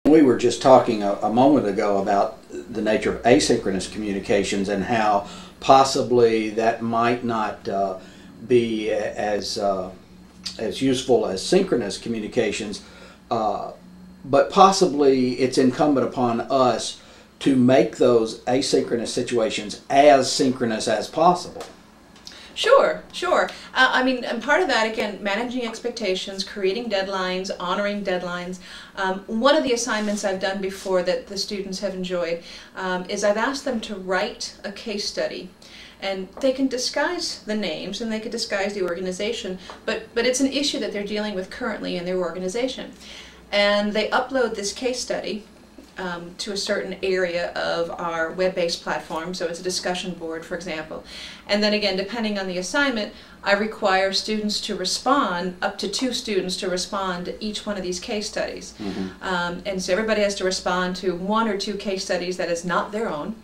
We were just talking a moment ago about the nature of asynchronous communications and how possibly that might not be as useful as synchronous communications, but possibly it's incumbent upon us to make those asynchronous situations as synchronous as possible. Sure, sure. I mean, and part of that, again, managing expectations, creating deadlines, honoring deadlines. One of the assignments I've done before that the students have enjoyed is I've asked them to write a case study. And they can disguise the names and they can disguise the organization, but it's an issue that they're dealing with currently in their organization. And they upload this case study to a certain area of our web-based platform, so it's a discussion board, for example. And then again, depending on the assignment, I require students to respond, up to 2 students to respond to each one of these case studies. And so everybody has to respond to 1 or 2 case studies that is not their own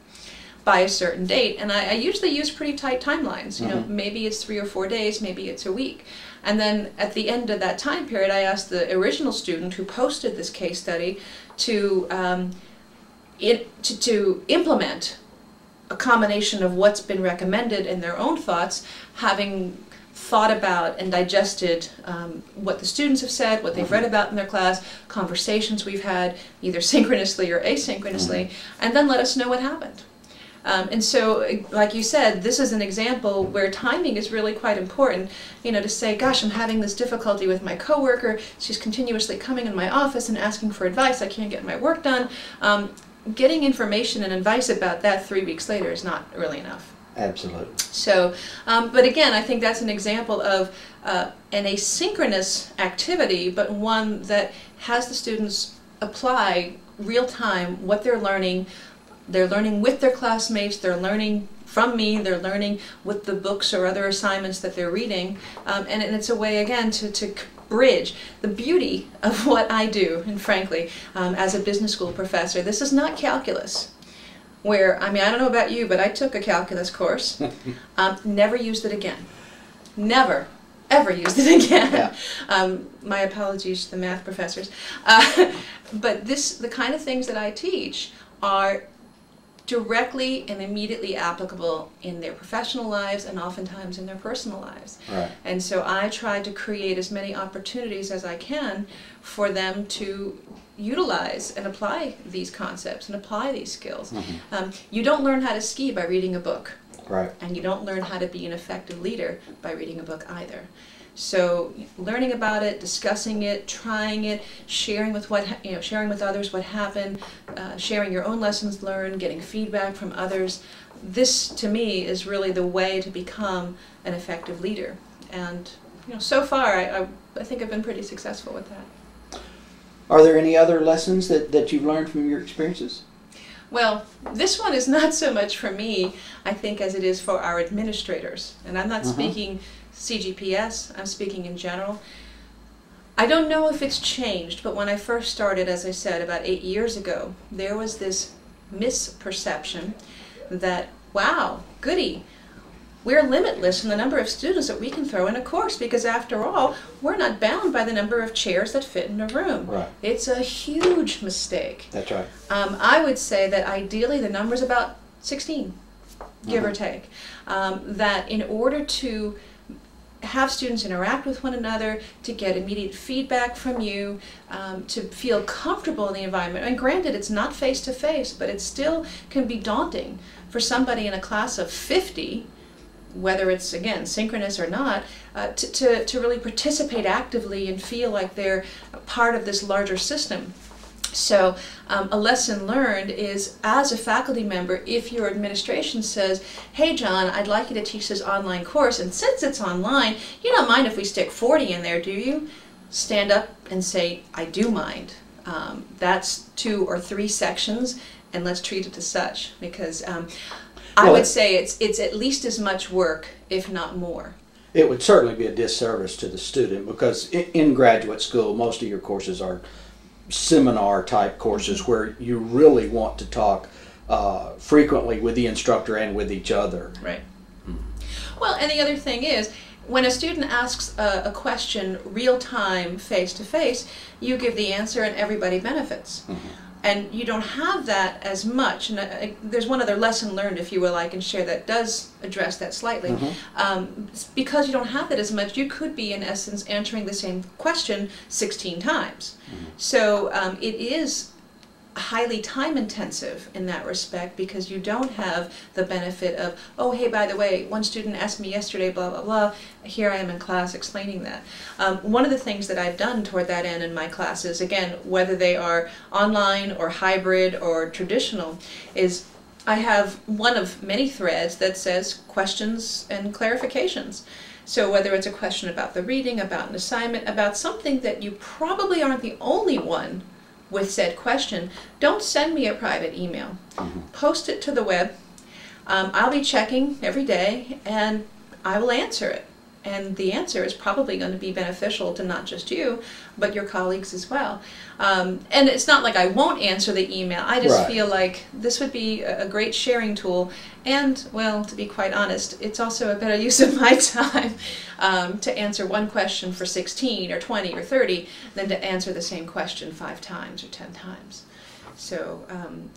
by a certain date. And I usually use pretty tight timelines. You know, maybe it's 3 or 4 days, maybe it's a week. And then at the end of that time period, I asked the original student who posted this case study to implement a combination of what's been recommended and their own thoughts, having thought about and digested what the students have said, what they've read about in their class, conversations we've had, either synchronously or asynchronously, and then let us know what happened. And so, like you said, this is an example where timing is really quite important. You know, to say, gosh, I'm having this difficulty with my coworker. She's continuously coming in my office and asking for advice. I can't get my work done. Getting information and advice about that 3 weeks later is not really enough. Absolutely. So, but again, I think that's an example of an asynchronous activity, but one that has the students apply real time what they're learning. They're learning with their classmates, they're learning from me, they're learning with the books or other assignments that they're reading, and it's a way, again, to bridge the beauty of what I do. And frankly, as a business school professor, this is not calculus, where, I mean, I don't know about you, but I took a calculus course, never used it again. Never, ever used it again. Yeah. My apologies to the math professors. But the kind of things that I teach are directly and immediately applicable in their professional lives and oftentimes in their personal lives. Right. And so I try to create as many opportunities as I can for them to utilize and apply these concepts and apply these skills. You don't learn how to ski by reading a book. Right. And you don't learn how to be an effective leader by reading a book either. So learning about it, discussing it, trying it, sharing with sharing with others what happened, sharing your own lessons learned, getting feedback from others. This, to me, is really the way to become an effective leader. And so far, I think I've been pretty successful with that. Are there any other lessons that you've learned from your experiences? Well, this one is not so much for me, I think, as it is for our administrators. And I'm not speaking CGPS, I'm speaking in general. I don't know if it's changed, but when I first started, as I said, about 8 years ago, there was this misperception that, wow, goody, we're limitless in the number of students that we can throw in a course, because after all, we're not bound by the number of chairs that fit in a room. Right. It's a huge mistake. That's right. I would say that ideally the number's about 16, give or take. That in order to have students interact with one another, to get immediate feedback from you, to feel comfortable in the environment. And granted, it's not face-to-face, but it still can be daunting for somebody in a class of 50, whether it's, again, synchronous or not, to really participate actively and feel like they're a part of this larger system. So a lesson learned is, as a faculty member, if your administration says, hey John, I'd like you to teach this online course, and since it's online, you don't mind if we stick 40 in there, do you? Stand up and say, I do mind. That's 2 or 3 sections, and let's treat it as such, because I would say it's at least as much work, if not more. It would certainly be a disservice to the student, because in graduate school, most of your courses are seminar type courses where you really want to talk frequently with the instructor and with each other. Right. Well, and the other thing is, when a student asks a question real time, face to face, you give the answer and everybody benefits. And you don't have that as much. And there's one other lesson learned, if you will, I can share that does address that slightly. Because you don't have that as much, you could be, in essence, answering the same question 16 times. So it is highly time intensive in that respect, because you don't have the benefit of, oh, hey, by the way, one student asked me yesterday, blah, blah, blah, here I am in class explaining that. One of the things that I've done toward that end in my classes, again, whether they are online or hybrid or traditional, is I have one of many threads that says questions and clarifications. So whether it's a question about the reading, about an assignment, about something that you probably aren't the only one with said question, don't send me a private email. Post it to the web. I'll be checking every day and I will answer it. And the answer is probably going to be beneficial to not just you, but your colleagues as well. And it's not like I won't answer the email. I just feel like this would be a great sharing tool. And, well, to be quite honest, it's also a better use of my time to answer one question for 16 or 20 or 30 than to answer the same question 5 times or 10 times. So,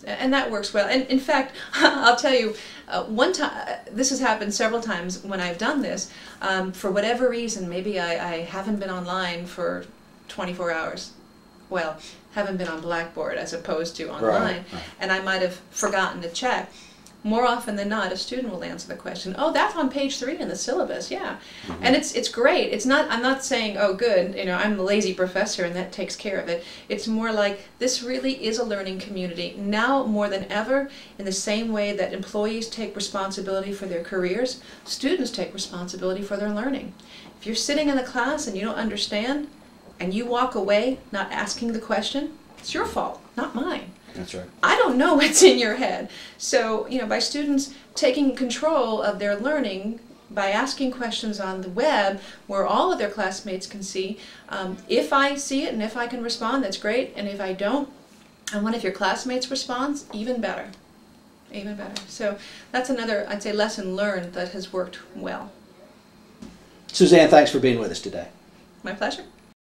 and that works well. And in fact, I'll tell you, one time, this has happened several times when I've done this, for whatever reason, maybe I haven't been online for 24 hours. Well, haven't been on Blackboard as opposed to online, and I might have forgotten to check. More often than not, a student will answer the question, oh, that's on page 3 in the syllabus, yeah. And it's great. It's not, I'm not saying, oh, good, you know, I'm the lazy professor and that takes care of it. It's more like, this really is a learning community. Now more than ever, in the same way that employees take responsibility for their careers, students take responsibility for their learning. If you're sitting in the class and you don't understand, and you walk away not asking the question, it's your fault, not mine. That's right. I don't know what's in your head. So, you know, by students taking control of their learning, by asking questions on the web where all of their classmates can see, if I see it and if I can respond, that's great. And if I don't, and one of your classmates responds, even better. Even better. So that's another, I'd say, lesson learned that has worked well. Suzanne, thanks for being with us today. My pleasure.